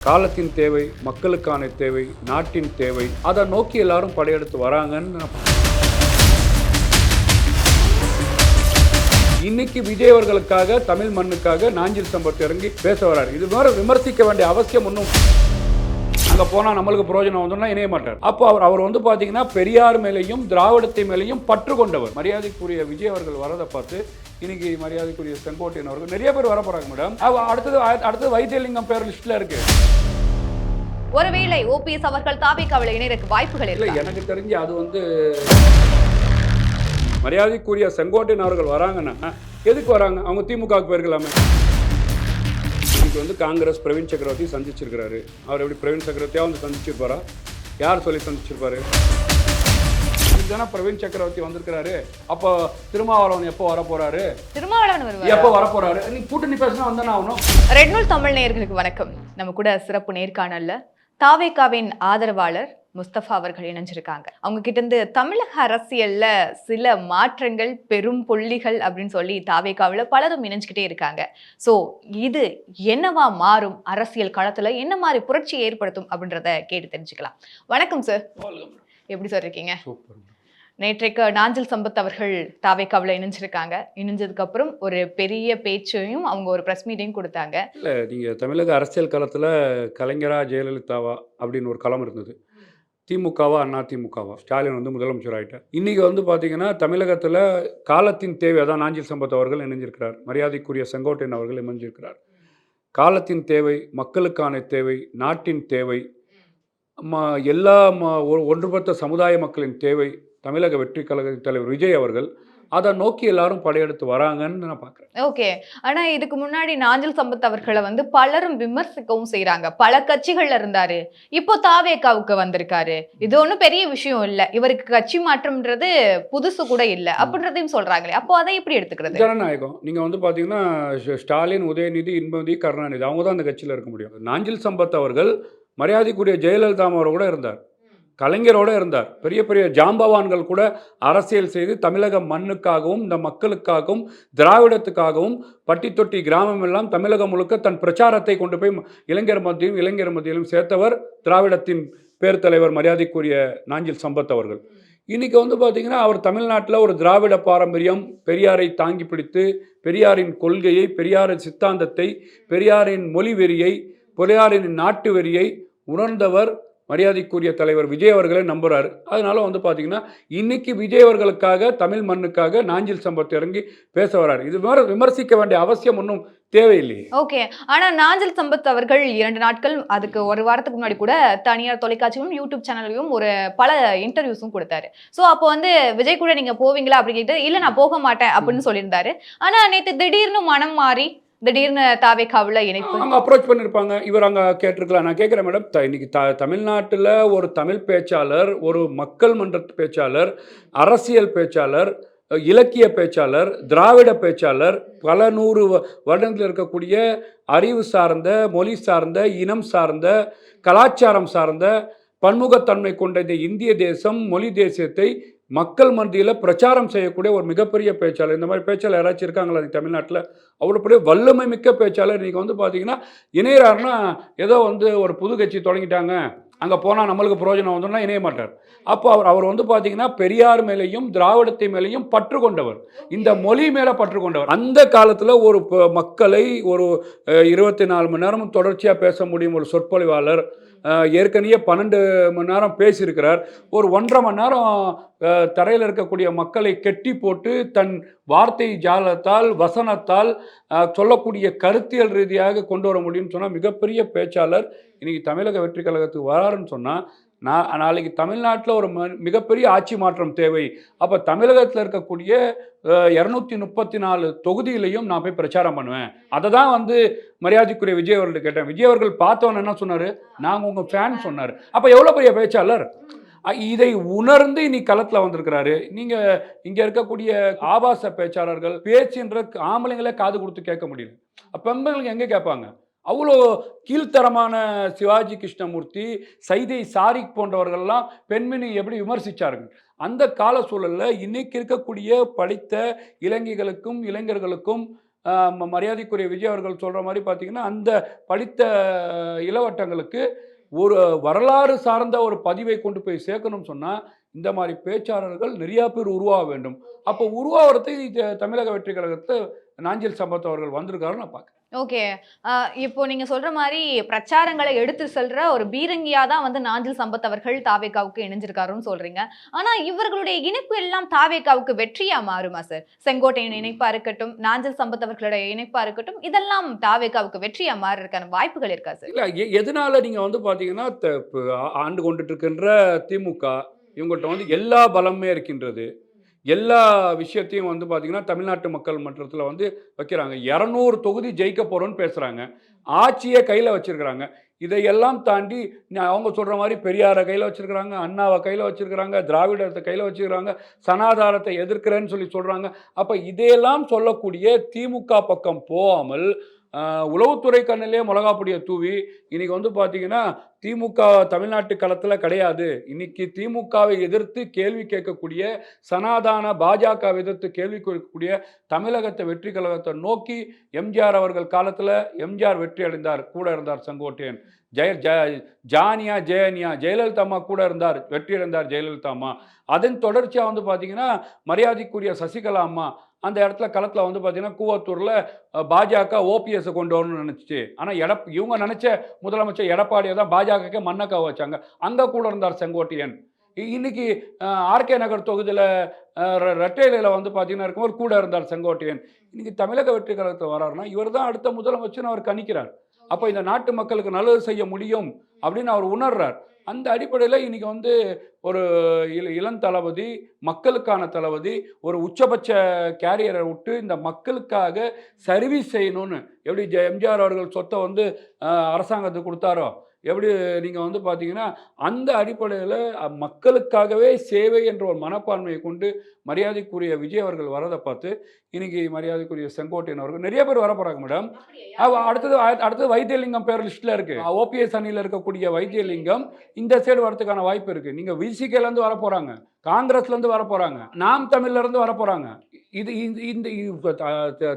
காலத்தின் தேவை, மக்களுக்கான தேவை, நாட்டின் தேவை, அதை நோக்கி எல்லாரும் படையெடுத்து வராங்கன்னு இன்னைக்கு விஜய் அவர்களுக்காக தமிழ் மண்ணுக்காக நாஞ்சில் சம்பத் இறங்கி பேச வராரு. இது வேற விமர்சிக்க வேண்டிய அவசியம் ஒன்றும் அங்கே போனால் நம்மளுக்கு பிரயோஜனம் வந்தோம்னா இணைய மாட்டார். அப்போ அவர் வந்து பார்த்தீங்கன்னா பெரியார் மேலேயும் திராவிடத்தை மேலேயும் பற்று கொண்டவர். மரியாதைக்குரிய விஜய் அவர்கள் வரதை பார்த்து இன்னைக்கு மரியாதைக்குரிய செங்கோட்டையன் அவர்கள் நிறைய பேர் வர போறாங்க மேடம். அடுத்தது வைத்தியலிங்கம் பேர் லிஸ்ட்ல இருக்கு. ஒருவேளை ஓபிஎஸ் அவர்கள் தாவேக்காவில் இணையருக்கு வாய்ப்புகள் இல்லை. எனக்கு தெரிஞ்சு அது வந்து மரியாதைக்குரிய செங்கோட்டையன் அவர்கள் வராங்கன்னா எதுக்கு வராங்க? அவங்க திமுகவுக்கு போயிருக்கலாமே. இன்னைக்கு வந்து காங்கிரஸ் பிரவீன் சக்கரவர்த்தி சந்திச்சிருக்கிறாரு. அவர் எப்படி பிரவீன் சக்கரவர்த்தியா வந்து சந்திச்சிருப்பாரா? யார் சொல்லி சந்திச்சிருப்பாரு? பிரவீன் சக்கரவர்த்தி வந்திருக்கிறாரு. அப்போ திருமாவளவன் எப்போ வர போறாரு? திருமாவளவன் எப்போ வர போறாரு? நீ கூட்டணி பேசினா வந்தானே ஆகணும். ரெட் நூல் தமிழ் நேயர்களுக்கு வணக்கம். நம்ம கூட சிறப்பு நேர்காணல்ல தாவேக்காவின் ஆதரவாளர் முஸ்தபா அவர்கள் இணைஞ்சிருக்காங்க. அவங்க கிட்ட இருந்து தமிழக அரசியல்ல சில மாற்றங்கள், பெரும் புள்ளிகள் அப்படின்னு சொல்லி தாவேக்காவில பலரும் இணைஞ்சுக்கிட்டே இருக்காங்க. சோ இது என்னவா மாறும், அரசியல் களத்துல என்ன மாதிரி புரட்சி ஏற்படுத்தும் அப்படின்றத கேட்டு தெரிஞ்சுக்கலாம். வணக்கம் சார். எப்படி சார் இருக்கீங்க? நேற்றைக்கு நாஞ்சில் சம்பத் அவர்கள் தாவேக்காவில் இணைஞ்சிருக்காங்க. இணைஞ்சதுக்கு அப்புறம் ஒரு பெரிய பேச்சையும் அவங்க ஒரு ப்ரெஸ் மீட்டிங் கொடுத்தாங்க. இல்லை, நீங்கள் தமிழக அரசியல் களத்தில் கலைஞரா ஜெயலலிதாவா அப்படின்னு ஒரு களம் இருந்தது. திமுகவா அண்ணா திமுகவா? ஸ்டாலின் வந்து முதலமைச்சர் ஆகிட்டார். இன்றைக்கி வந்து பார்த்தீங்கன்னா தமிழகத்தில் காலத்தின் தேவை, அதான் நாஞ்சில் சம்பத் அவர்கள் இணைஞ்சிருக்கிறார். மரியாதைக்குரிய செங்கோட்டையன் அவர்கள் இணைஞ்சிருக்கிறார். காலத்தின் தேவை, மக்களுக்கான தேவை, நாட்டின் தேவை, எல்லா ஒன்றுபட்ட சமுதாய மக்களின் தேவை, தமிழக வெற்றி கழக தலைவர் விஜய் அவர்கள் அதை நோக்கி எல்லாரும் படையெடுத்து வராங்கன்னு நான் பார்க்குறேன். ஓகே, ஆனா இதுக்கு முன்னாடி நாஞ்சில் சம்பத் அவர்களை வந்து பலரும் விமர்சிக்கவும் செய்யறாங்க. பல கட்சிகள்ல இருந்தாரு, இப்போ தாவேக்காவுக்கு வந்திருக்காரு. இது ஒன்றும் பெரிய விஷயம் இல்லை, இவருக்கு கட்சி மாற்றம்ன்றது புதுசு கூட இல்லை அப்படின்றதையும் சொல்றாங்களே. அப்போ அதை எப்படி எடுத்துக்கிறது? ஜனநாயகம். நீங்க வந்து பாத்தீங்கன்னா ஸ்டாலின், உதயநிதி, இன்பநிதி, கருணாநிதி அவங்க தான் அந்த கட்சியில் இருக்க முடியும். நாஞ்சில் சம்பத் அவர்கள் மரியாதைக்குரிய ஜெயலலிதா அவரோட கூட இருந்தார், கலைஞரோடு இருந்தார். பெரிய பெரிய ஜாம்பவான்கள் கூட அரசியல் செய்து தமிழக மண்ணுக்காகவும் இந்த மக்களுக்காகவும் திராவிடத்துக்காகவும் பட்டி தொட்டி கிராமம் எல்லாம் தமிழகம் முழுக்க தன் பிரச்சாரத்தை கொண்டு போய் இளைஞர் மத்தியிலும் சேர்த்தவர் திராவிடத்தின் பேர் தலைவர் மரியாதைக்குரிய நாஞ்சில் சம்பத் அவர்கள். இன்றைக்கி வந்து பார்த்திங்கன்னா அவர் தமிழ்நாட்டில் ஒரு திராவிட பாரம்பரியம், பெரியாரை தாங்கி பிடித்து பெரியாரின் கொள்கையை, பெரியாரின் சித்தாந்தத்தை, பெரியாரின் மொழி வெறியை, பெரியாரின் நாட்டு வெறியை உணர்ந்தவர் மரியாதைக்குரிய தலைவர் விஜய் அவர்களை நம்புறாரு. அதனால வந்து பார்த்தீங்கன்னா இன்னைக்கு விஜய் அவர்களுக்காக தமிழ் மண்ணுக்காக நாஞ்சில் சம்பத் இறங்கி பேச வராரு. இது வேற விமர்சிக்க வேண்டிய அவசியம் ஒன்றும் தேவையில்லையே. ஓகே, ஆனா நாஞ்சில் சம்பத் அவர்கள் 2 நாட்கள், அதுக்கு ஒரு வாரத்துக்கு முன்னாடி கூட தனியார் தொலைக்காட்சியும் யூடியூப் சேனல்லையும் ஒரு பல இன்டர்வியூஸும் கொடுத்தாரு. ஸோ அப்போ வந்து விஜய் கூட நீங்க போவீங்களா அப்படின்னு கேட்டு, இல்லை நான் போக மாட்டேன் அப்படின்னு சொல்லியிருந்தாரு. ஆனா நேற்று திடீர்னு மனம் மாறி திடீர்னு தாவேக்காவில் இணைப்பு அங்கே அப்ரோச் பண்ணியிருப்பாங்க. இவர் அங்கே கேட்டிருக்கலாம். நான் கேட்குறேன் மேடம், இன்னைக்கு தமிழ்நாட்டில் ஒரு தமிழ் பேச்சாளர், ஒரு மக்கள் மன்ற பேச்சாளர், அரசியல் பேச்சாளர், இலக்கிய பேச்சாளர், திராவிட பேச்சாளர், பல 100 வருடங்களில் இருக்கக்கூடிய அறிவு சார்ந்த, மொழி சார்ந்த, இனம் சார்ந்த, கலாச்சாரம் சார்ந்த, பன்முகத்தன்மை கொண்ட இந்த இந்திய தேசம், மொழி தேசியத்தை மக்கள் மத்தியில் பிரச்சாரம் செய்யக்கூடிய ஒரு மிகப்பெரிய பேச்சாளர். இந்த மாதிரி பேச்சாளர் யாராச்சும் இருக்காங்களா தமிழ்நாட்டில்? அவ்வளோ பெரிய வல்லமை மிக்க பேச்சாளர். இன்றைக்கி வந்து பார்த்தீங்கன்னா இணையறாருன்னா ஏதோ வந்து ஒரு புது கட்சி தொடங்கிட்டாங்க, அங்கே போனால் நம்மளுக்கு பிரயோஜனம் வந்தோம்னா இணைய மாட்டார். அப்போ அவர் வந்து பார்த்தீங்கன்னா பெரியார் மேலேயும் திராவிடத்தை மேலேயும் பற்று கொண்டவர், இந்த மொழி மேலே பற்று கொண்டவர். அந்த காலத்தில் ஒரு மக்களை ஒரு 24 மணி நேரமும் தொடர்ச்சியாக பேச முடியும் ஒரு சொற்பொழிவாளர். ஏற்கனவே 12 மணி நேரம் பேசியிருக்கிறார். ஒரு 1.5 மணி நேரம் தரையில் இருக்கக்கூடிய மக்களை கெட்டி போட்டு தன் வார்த்தை ஜாலத்தால், வசனத்தால் சொல்லக்கூடிய கருத்தியல் ரீதியாக கொண்டு வர முடியும்னு சொன்னால் மிகப்பெரிய பேச்சாளர். இன்றைக்கி தமிழக வெற்றி கழகத்துக்கு வராருன்னு சொன்னால் நாளைக்கு தமிழ்நாட்டில் ஒரு மிகப்பெரிய ஆட்சி மாற்றம் தேவை. அப்போ தமிழகத்தில் இருக்கக்கூடிய 234 தொகுதியிலையும் நான் போய் பிரச்சாரம் பண்ணுவேன். அதை தான் வந்து மரியாதைக்குரிய விஜய் அவர்கள்ட்ட கேட்டேன். விஜய் அவர்கள் பார்த்தவன் என்ன சொன்னார்? நாங்கள் உங்கள் ஃபேன் சொன்னார். அப்போ எவ்வளோ பெரிய பேச்சாளர்! இதை உணர்ந்து இன்னைக்கு களத்தில் வந்திருக்கிறாரு. நீங்கள் இங்கே இருக்கக்கூடிய ஆபாச பேச்சாளர்கள் பேச்சுன்ற ஆம்பளைங்களே காது கொடுத்து கேட்க முடியல. பெண்களுக்கு எங்கே கேட்பாங்க? அவ்வளோ கீழ்த்தரமான சிவாஜி கிருஷ்ணமூர்த்தி, சைதை சாரிக் போன்றவர்கள்லாம் பெண்மணி எப்படி விமர்சித்தார்கள். அந்த கால சூழலில் இன்னைக்கு இருக்கக்கூடிய படித்த இளைஞர்களுக்கும் இளைஞர்களுக்கும் மரியாதைக்குரிய விஜய் அவர்கள் சொல்கிற மாதிரி பார்த்தீங்கன்னா அந்த படித்த இளவட்டங்களுக்கு ஒரு வரலாறு சார்ந்த ஒரு பதிவை கொண்டு போய் சேர்க்கணும்னு சொன்னால் இந்த மாதிரி பேச்சாளர்கள் நிறையா பேர் உருவாக வேண்டும். அப்போ உருவாகிறதுக்கு தமிழக வெற்றி கழகத்தை நாஞ்சில் சம்பத் அவர்கள் வந்திருக்காருன்னு நான் பார்க்குறேன். ஓகே. இப்போ நீங்க சொல்ற மாரி பிரச்சாரங்களை எடுத்து செல்ற ஒரு பீரங்கியா தான் வந்து நாஞ்சில் சம்பத் அவர்கள் தாவேகாவுக்கு இணைஞ்சிருக்காருன்னு சொல்றீங்க. ஆனா இவர்களுடைய இணைப்பு எல்லாம் தாவேகாவுக்கு வெற்றியா மாறுமா சார்? செங்கோட்டையின் இணைப்பா இருக்கட்டும், நாஞ்சில் சம்பத் அவர்களுடைய இணைப்பா இருக்கட்டும், இதெல்லாம் தாவேகாவுக்கு வெற்றியா மாறுறதுக்கான வாய்ப்புகள் இருக்கா சார்? இல்லை, எதனால நீங்கள் வந்து பார்த்தீங்கன்னா ஆண்டு கொண்டுட்டு இருக்கின்ற திமுக இவங்கள்ட்ட வந்து எல்லா பலமே இருக்கின்றது. எல்லா விஷயத்தையும் வந்து பார்த்தீங்கன்னா தமிழ்நாட்டு மக்கள் மன்றத்தில் வந்து வைக்கிறாங்க. 200 தொகுதி ஜெயிக்க போகிறோன்னு பேசுகிறாங்க. ஆட்சியை கையில் வச்சிருக்கிறாங்க. இதையெல்லாம் தாண்டி அவங்க சொல்கிற மாதிரி பெரியாரை கையில் வச்சிருக்கிறாங்க, அண்ணாவை கையில் வச்சிருக்கிறாங்க, திராவிடத்தை கையில் வச்சிருக்கிறாங்க, சனாதாரத்தை எதிர்க்கிறேன்னு சொல்லி சொல்கிறாங்க. அப்போ இதையெல்லாம் சொல்லக்கூடிய திமுக பக்கம் போகாமல் உளவுத்துறை கண்ணிலே மிளகா பொடியை தூவி இன்னைக்கு வந்து பார்த்தீங்கன்னா திமுக தமிழ்நாட்டு களத்தில் கிடையாது. இன்னைக்கு திமுகவை எதிர்த்து கேள்வி கேட்கக்கூடிய சனாதான பாஜகவை எதிர்த்து கேள்வி கேட்கக்கூடிய தமிழகத்தை வெற்றி கழகத்தை நோக்கி எம்ஜிஆர் அவர்கள் காலத்தில் எம்ஜிஆர் வெற்றி அடைந்தார், கூட இருந்தார் செங்கோட்டையன். ஜானியா ஜெயனியா ஜெயலலிதா அம்மா கூட இருந்தார், வெற்றி அடைந்தார் ஜெயலலிதா அம்மா. அதன் தொடர்ச்சியாக வந்து பார்த்தீங்கன்னா மரியாதைக்குரிய சசிகலா அம்மா அந்த இடத்துல களத்தில் வந்து பார்த்தீங்கன்னா கூவத்தூரில் பாஜக ஓபிஎஸ்ஸை கொண்டு வரணும்னு நினச்சிச்சு. ஆனால் இவங்க நினச்ச முதலமைச்சர் எடப்பாடியை தான் பாஜகಕ್ಕೆ மண்ணக்காக வச்சாங்க. அங்கே கூட இருந்தார் செங்கோட்டையன். இன்னைக்கு ஆர்கே நகர் தொகுதியில் ரெட்டையில வந்து பார்த்தீங்கன்னா இருக்கும்போது கூட இருந்தார் செங்கோட்டையன். இன்னைக்கு தமிழக வெற்றி கழகத்தில் வராருன்னா இவர் தான் அடுத்த முதலமைச்சர்னு அவர் கணிக்கிறார். அப்போ இந்த நாட்டு மக்களுக்கு நல்லது செய்ய முடியும் அப்படின்னு அவர் உணர்றார். அந்த அடிப்படையில் இன்னைக்கு வந்து ஒரு இளம் தளபதி, மக்களுக்கான தளபதி, ஒரு உச்சபட்ச கேரியரை விட்டு இந்த மக்களுக்காக சர்வீஸ் செய்யணும்னு எப்படி எம்ஜிஆர் அவர்கள் சொத்தை வந்து அரசாங்கத்துக்கு கொடுத்தாரோ, எப்படி நீங்கள் வந்து பார்த்தீங்கன்னா அந்த அடிப்படையில் மக்களுக்காகவே சேவை என்ற ஒரு மனப்பான்மையை கொண்டு மரியாதைக்குரிய விஜய் அவர்கள் வரதை பார்த்து இன்னைக்கு மரியாதைக்குரிய செங்கோட்டையன் அவர்கள் நிறைய பேர் வர போகிறாங்க மேடம். அடுத்தது வைத்தியலிங்கம் பேர் லிஸ்ட்டில் இருக்குது. ஓபிஎஸ் அணியில் இருக்கக்கூடிய வைத்தியலிங்கம் இந்த சைடு வரதுக்கான வாய்ப்பு இருக்குது. நீங்கள் விசிகேலேருந்து வர போகிறாங்க, காங்கிரஸ்லேருந்து வர போகிறாங்க, நாம் தமிழ்லேருந்து வர போகிறாங்க. இது இந்த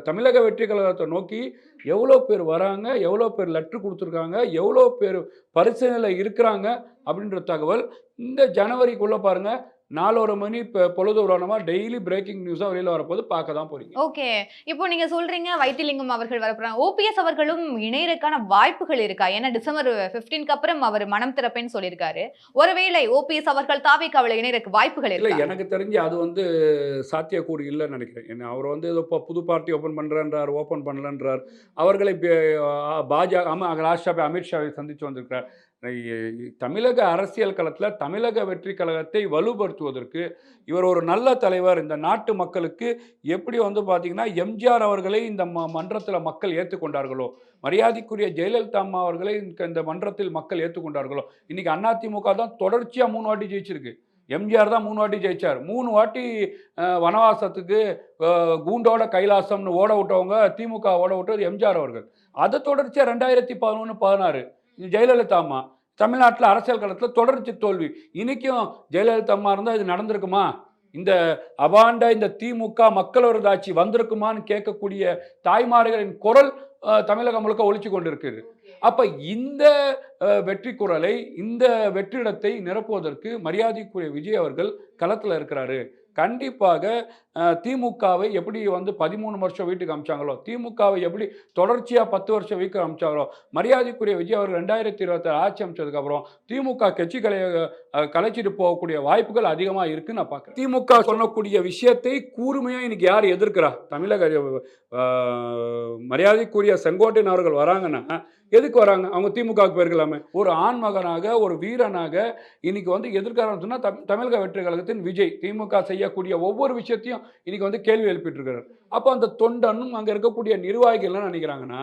தமிழக வெற்றி கழகத்தை நோக்கி எவ்வளோ பேர் வராங்க, எவ்வளோ பேர் லெட்ரு கொடுத்துருக்காங்க, எவ்வளோ பேர் பரிசீலனையில் இருக்கிறாங்க அப்படின்ற தகவல் இந்த ஜனவரிக்குள்ளே பாருங்கள். 4:30 மணி பொழுது உரணமாக டெய்லி பிரேக்கிங் நியூஸாக வெளியில் வரப்போது பார்க்க தான் போறீங்க. ஓகே. இப்போ நீங்க சொல்றீங்க வைத்திலிங்கம் அவர்கள் வரப்போறாங்க. ஓபிஎஸ் அவர்களும் இணையறதுக்கான வாய்ப்புகள் இருக்கா? ஏன்னா டிசம்பர் 15க்கு அப்புறம் அவர் மனம் திறப்பேன்னு சொல்லியிருக்காரு. ஒருவேளை ஓபிஎஸ் அவர்கள் தாவேக்காவில் இணையறதுக்கு வாய்ப்புகள் இருக்கா? இல்லை, எனக்கு தெரிஞ்சு அது வந்து சாத்தியக்கூறு இல்லைன்னு நினைக்கிறேன். ஏன்னா அவர் வந்து ஏதோ புது பார்ட்டி ஓப்பன் பண்ணுறேன்றார், ஓப்பன் பண்ணலன்றார். அவர்களை பாஜக ராஷ்டிரபதி அமித்ஷாவை சந்தித்து வந்திருக்கிறார். தமிழக அரசியல் களத்தில் தமிழக வெற்றி கழகத்தை வலுப்படுத்துவதற்கு இவர் ஒரு நல்ல தலைவர். இந்த நாட்டு மக்களுக்கு எப்படி வந்து பார்த்தீங்கன்னா எம்ஜிஆர் அவர்களை இந்த மன்றத்தில் மக்கள் ஏற்றுக்கொண்டார்களோ, மரியாதைக்குரிய ஜெயலலிதா அம்மா அவர்களை இந்த மன்றத்தில் மக்கள் ஏற்றுக்கொண்டார்களோ, இன்னைக்கு அதிமுக தான் தொடர்ச்சியாக 3 வாட்டி ஜெயிச்சிருக்கு. எம்ஜிஆர் தான் 3 வாட்டி ஜெயிச்சார். 3 வாட்டி வனவாசத்துக்கு கூண்டோட கைலாசம்னு ஓட விட்டவங்க திமுக ஓட விட்டது எம்ஜிஆர் அவர்கள். அதை தொடர்ச்சியாக 2011-16 ஜெயலலிதா அம்மா தமிழ்நாட்டில் அரசியல் களத்தில் தொடர்ச்சி தோல்வி. இன்னைக்கும் ஜெயலலிதா அம்மா இருந்தால் இது நடந்திருக்குமா? இந்த அபாண்ட இந்த திமுக மக்கள் விரோத ஆட்சி வந்திருக்குமான்னு கேட்கக்கூடிய தாய்மார்களின் குரல் தமிழகம் முழுக்க ஒழிச்சு கொண்டு இருக்குது. அப்போ இந்த வெற்றி குரலை, இந்த வெற்றிடத்தை நிரப்புவதற்கு மரியாதைக்குரிய விஜய் அவர்கள் களத்தில் இருக்கிறாரு. கண்டிப்பாக திமுகவை எப்படி வந்து 13 வருஷம் வீட்டுக்கு அமிச்சாங்களோ, திமுகவை எப்படி தொடர்ச்சியாக 10 வருஷம் வீட்டுக்கு அமிச்சாங்களோ, மரியாதைக்குரிய விஜய் அவர்கள் 2026 ஆட்சி அமைச்சதுக்கப்புறம் திமுக கட்சி கலைச்சிட்டு போகக்கூடிய வாய்ப்புகள் அதிகமாக இருக்குன்னு நான் பார்க்குறேன். திமுக சொல்லக்கூடிய விஷயத்தை கூர்மையாக இன்னைக்கு யார் எதிர்க்கிறா? தமிழக மரியாதைக்குரிய செங்கோட்டையன் அவர்கள் வராங்கன்னா எதுக்கு வராங்க? அவங்க திமுகவுக்கு போயிருக்கலாமே. ஒரு ஆண்மகனாக, ஒரு வீரனாக இன்னைக்கு வந்து எதிர்க்கிறான்னு சொன்னால் தமிழக வெற்றி கழகத்தின் விஜய் திமுக செய்யக்கூடிய ஒவ்வொரு விஷயத்தையும் இன்னைக்கு வந்து கேள்வி எழுப்பிட்டு இருக்காரு. அப்போ அந்த தொண்டனும் அங்கே இருக்கக்கூடிய நிர்வாகிகள் என்ன நினைக்கிறாங்கன்னா,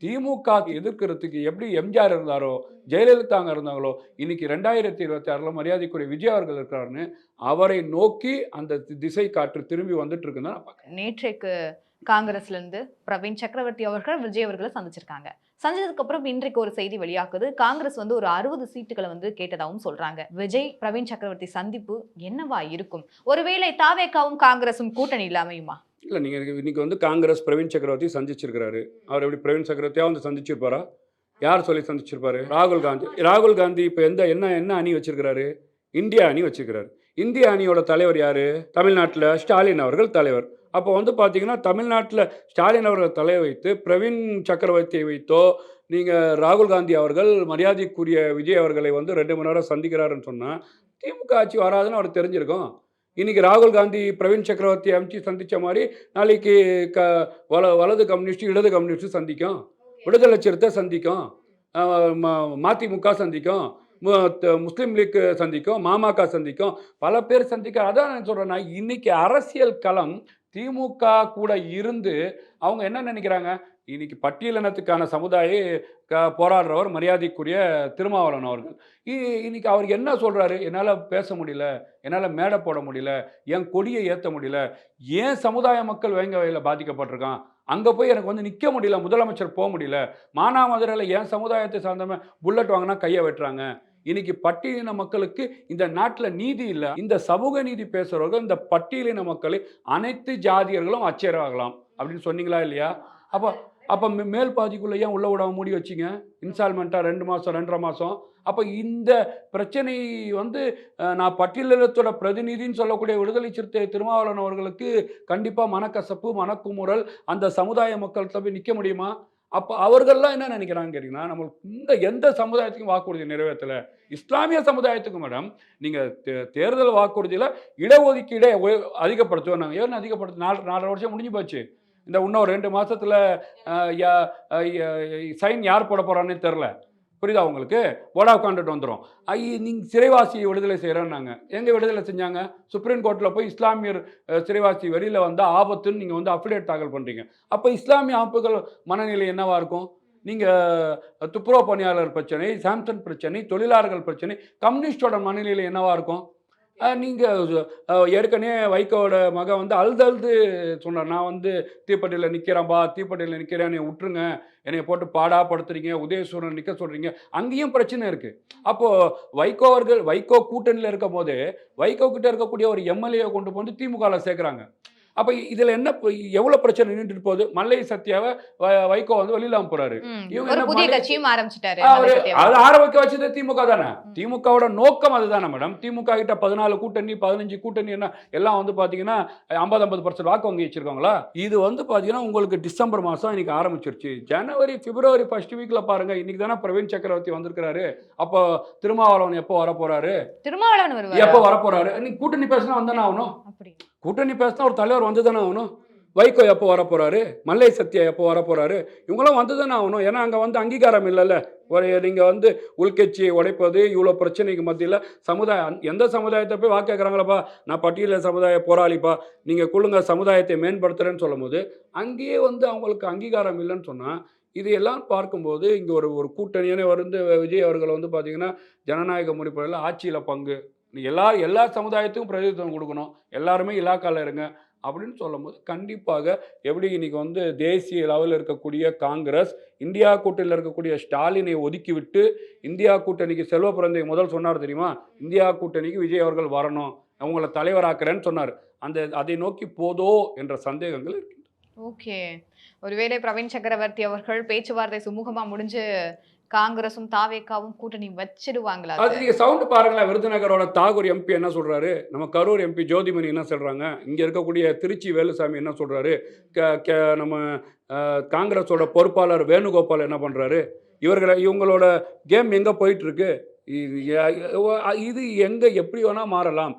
திமுக எதிர்க்கிறதுக்கு எப்படி எம்ஜிஆர் இருந்தாரோ, ஜெயலலிதா அங்கே இருந்தாங்களோ, இன்னைக்கு 2026 மரியாதைக்குரிய விஜய் அவர்கள் இருக்கிறாருன்னு அவரை நோக்கி அந்த திசை காற்று திரும்பி வந்துட்டு இருக்குன்னு தான் நான் பார்க்குறேன். நேற்றைக்கு காங்கிரஸ்ல இருந்து பிரவீன் சக்கரவர்த்தி அவர்கள் விஜய் அவர்களை சந்திச்சிருக்காங்க. சந்திச்சதுக்கு அப்புறம் இன்றைக்கு ஒரு செய்தி வெளியாகுது. காங்கிரஸ் வந்து ஒரு 60 சீட்டுகளை வந்து கேட்டதாகவும் சொல்றாங்க. விஜய் பிரவீன் சக்கரவர்த்தி சந்திப்பு என்னவா இருக்கும்? ஒருவேளை தாவேக்காவும் காங்கிரசும் கூட்டணி இல்லாமையுமா? இல்லை நீங்கள் இன்னைக்கு வந்து காங்கிரஸ் பிரவீன் சக்கரவர்த்தி சந்திச்சிருக்கிறாரு. அவர் எப்படி பிரவீன் சக்கரவர்த்தியா வந்து சந்திச்சிருப்பாரா? யார் சொல்லி சந்திச்சிருப்பாரு? ராகுல் காந்தி. ராகுல் காந்தி இப்போ என்ன என்ன அணி வச்சிருக்கிறாரு? இந்தியா அணி வச்சிருக்கிறாரு. இந்திய அணியோட தலைவர் யாரு? தமிழ்நாட்டில் ஸ்டாலின் அவர்கள் தலைவர். அப்போ வந்து பார்த்தீங்கன்னா, தமிழ்நாட்டில் ஸ்டாலின் அவர்கள் தலை வைத்து பிரவீன் சக்கரவர்த்தியை வைத்தோ, நீங்கள் ராகுல் காந்தி அவர்கள் மரியாதைக்குரிய விஜய் அவர்களை வந்து 2 மணி நேரம் சந்திக்கிறாருன்னு சொன்னா, திமுக ஆட்சி வராதுன்னு அவருக்கு தெரிஞ்சிருக்கும். இன்னைக்கு ராகுல் காந்தி பிரவீன் சக்கரவர்த்தி அனுப்பிச்சு சந்திச்ச மாரி, நாளைக்கு க வலது கம்யூனிஸ்ட், இடது கம்யூனிஸ்ட் சந்திக்கும். விடுதலை சிறுத்தை சந்திக்கும். அ ம மதிமுக சந்திக்கும். முஸ்லீம் லீக் சந்திக்கும். மாமக சந்திக்கும். பல பேர் சந்திக்க அதான் நான் சொல்றேன்னா, இன்னைக்கு அரசியல் களம் திமுக கூட இருந்து அவங்க என்ன நினைக்கிறாங்க? இன்னைக்கு பட்டியலினத்துக்கான சமுதாய போராடுறவர் மரியாதைக்குரிய திருமாவளவன் அவர்கள். இன்னைக்கு அவர் என்ன சொல்றாரு? என்னால பேச முடியல. என்னால மேடை போட முடியல. என் கொடிய ஏத்த முடியல. ஏன் சமுதாய மக்கள் வேங்க வகையில பாதிக்கப்பட்டிருக்கான். அங்க போய் எனக்கு வந்து நிக்க முடியல. முதலமைச்சர் போ முடியல. மானாமதுரையில என் சமுதாயத்தை சார்ந்தவன் புல்லட் வாங்குனா கைய வெட்டுறாங்க. இன்னைக்கு பட்டியலின மக்களுக்கு இந்த நாட்டுல நீதி இல்ல. இந்த சமூக நீதி பேசுறவர்கள் இந்த பட்டியலின மக்களை அனைத்து ஜாதியர்களும் அச்சேராகலாம் அப்படின்னு சொன்னீங்களா இல்லையா? அப்ப அப்ப மேல் பாதிக்குள்ள ஏன் உள்ள விடாம மூடி வச்சீங்க? இன்ஸ்டால்மெண்ட்டா 2 மாசம் 2 1/2 மாசம். அப்ப இந்த பிரச்சனை வந்து நான் பட்டியலினத்தோட பிரதிநிதின்னு சொல்லக்கூடிய விடுதலை சிறுத்தை திருமாவளவன் அவர்களுக்கு கண்டிப்பா மனக்கசப்பு, மனக்குமுறல் அந்த சமுதாய மக்கள்கிட்ட போய் நிக்க முடியுமா? அப்ப அவர்கள்லாம் என்ன நினைக்கிறாங்கன்னு கேட்டீங்கன்னா, நம்மளுக்கு இந்த எந்த சமுதாயத்துக்கும் வாக்குறுதி நிறைவேற்றல. இஸ்லாமிய சமுதாயத்துக்கு மேடம், நீங்க தேர்தல் வாக்குறுதியில இடஒதுக்கீடை அதிகப்படுத்துவோம். ஏன் அதிகப்படுத்து 4 வருஷம் முடிஞ்சு போச்சு. இந்த இன்னும் 2 மாசத்துல ய ய சைன் யார் போட போறான்னே தெரியல. புரியுதா உங்களுக்கு? போர்ட் ஆஃப் கான்டக்ட் வந்துரும். நீங்க சிறைவாசியை விடுதலை செய்றேன்னாங்க. எங்க விடுதலை செஞ்சாங்க? சுப்ரீம் கோர்ட்ல போய் இஸ்லாமியர் சிறைவாசி வெளியில வந்தா ஆபத்துன்னு நீங்க வந்து அஃபிடேவிட் தாக்கல் பண்றீங்க. அப்ப இஸ்லாமிய அமைப்புகள் மனநிலை என்னவா இருக்கும்? நீங்க துப்புரவு பணியாளர் பிரச்சனை, சாம்சன் பிரச்சனை, தொழிலாளர்கள் பிரச்சனை, கம்யூனிஸ்டோட மனநிலை என்னவா இருக்கும்? நீங்க ஏற்கனவே வைகோவோட மகன் வந்து அழுது சொன்னார். நான் வந்து தீப்பெட்டியில நிக்கிறேன்பா, தீப்பெட்டியில நிக்கிறேன். என்னைய விட்டுருங்க. என்னைய போட்டு பாடாப்படுத்துறீங்க. உதயசூரன் நிக்க சொல்றீங்க. அங்கேயும் பிரச்சனை இருக்கு. அப்போ வைகோ கூட்டணியில இருக்கும்போது, வைகோ கிட்ட இருக்கக்கூடிய ஒரு எம்எல்ஏ கொண்டு வந்து திமுகல சேர்க்குறாங்க. அப்ப இதுல என்ன எவ்வளவு பிரச்சனை நின்னுட்டு போகுது? மல்லை சத்யாவை வைகோ வந்து வெளியில அனுப்புறாரு. இவங்க ஒரு என்ன புதிய கட்சியும் ஆரம்பிச்சிட்டாரு. அது ஆரம்பிக்க வச்சது திமுக தானே. திமுகவோட நோக்கம் அதுதானே மேடம். திமுக கிட்ட 14 கூட்டணி 15 கூட்டணி என்ன எல்லாம் வந்து பாத்தீங்கன்னா 50% வாக்கு வங்கி வச்சிருக்காங்களா? இது வந்து பாத்தீங்கன்னா உங்களுக்கு டிசம்பர் மாசம் இன்னைக்கு ஆரம்பிச்சிருச்சு. ஜனவரி பிப்ரவரி ஃபர்ஸ்ட் வீக்ல பாருங்க. இன்னைக்கு தானே பிரவீன் சக்கரவர்த்தி வந்திருக்காரு. அப்போ திருமாவளவன் எப்போ வர போறாரு? திருமாவளவன் வருவாரு. எப்போ வர போறாரு? நீ கூட்டணி பேசினா வந்தானே ஆகணும். அப்படி கூட்டணி பேசினா ஒரு தலைவர் வந்து தானே ஆகணும். வைகோ எப்போ வர போறாரு? மல்லை சத்யா எப்போ வர போறாரு? இவங்களாம் வந்து தானே ஆகணும். ஏன்னா அங்கே வந்து அங்கீகாரம் இல்லைல்ல. ஒரு நீங்கள் வந்து உள்கட்சியை உடைப்பது இவ்வளோ பிரச்சனைக்கு மத்தியில் சமுதாயம் எந்த சமுதாயத்தை போய் வாக்கு கேட்குறாங்களப்பா, நான் பட்டியல சமுதாய போராளிப்பா, நீங்கள் கொள்ளுங்க சமுதாயத்தை மேம்படுத்துகிறேன்னு சொல்லும் போது அங்கேயே வந்து அவங்களுக்கு அங்கீகாரம் இல்லைன்னு சொன்னால் இது எல்லாம் பார்க்கும்போது இங்கே ஒரு ஒரு கூட்டணியான வந்து விஜய் அவர்கள் வந்து பார்த்தீங்கன்னா ஜனநாயக முறைப்படியில் ஆட்சியில் பங்கு எல்லா சமுதாயத்துக்கும் பிரதிநிதித்துவம் கொடுக்கணும், எல்லாருமே இலாக்கால இருங்க அப்படின்னு சொல்லும்போது கண்டிப்பாக எப்படி இன்னைக்கு வந்து தேசிய லெவலில் இருக்கக்கூடிய காங்கிரஸ் இந்தியா கூட்டணியில் இருக்கக்கூடிய ஸ்டாலினை ஒதுக்கிவிட்டு இந்தியா கூட்டணிக்கு செல்வ பிறந்தை முதல் சொன்னார் தெரியுமா? இந்தியா கூட்டணிக்கு விஜய் அவர்கள் வரணும், அவங்கள தலைவராக்குறேன்னு சொன்னார். அதை நோக்கி போதோ என்ற சந்தேகங்கள் இருக்கு. ஓகே. ஒருவேளை பிரவீன் சக்கரவர்த்தி அவர்கள் பேச்சுவார்த்தை சுமூகமா முடிஞ்சு காங்கிரசும் தாவேக்காவும் கூட்டணி வச்சிடுவாங்களா? அது நீங்க சவுண்ட் பாருங்களேன். விருதுநகரோட தாகூர் எம்பி என்ன சொல்றாரு? நம்ம கரூர் எம்பி ஜோதிமணி என்ன சொல்றாங்க? இங்க இருக்கக்கூடிய திருச்சி வேலுசாமி என்ன சொல்றாரு? நம்ம காங்கிரஸோட பொறுப்பாளர் வேணுகோபால் என்ன பண்றாரு? இவங்களோட கேம் எங்க போயிட்டு இருக்கு? இது எங்க எப்படி வேணா மாறலாம்.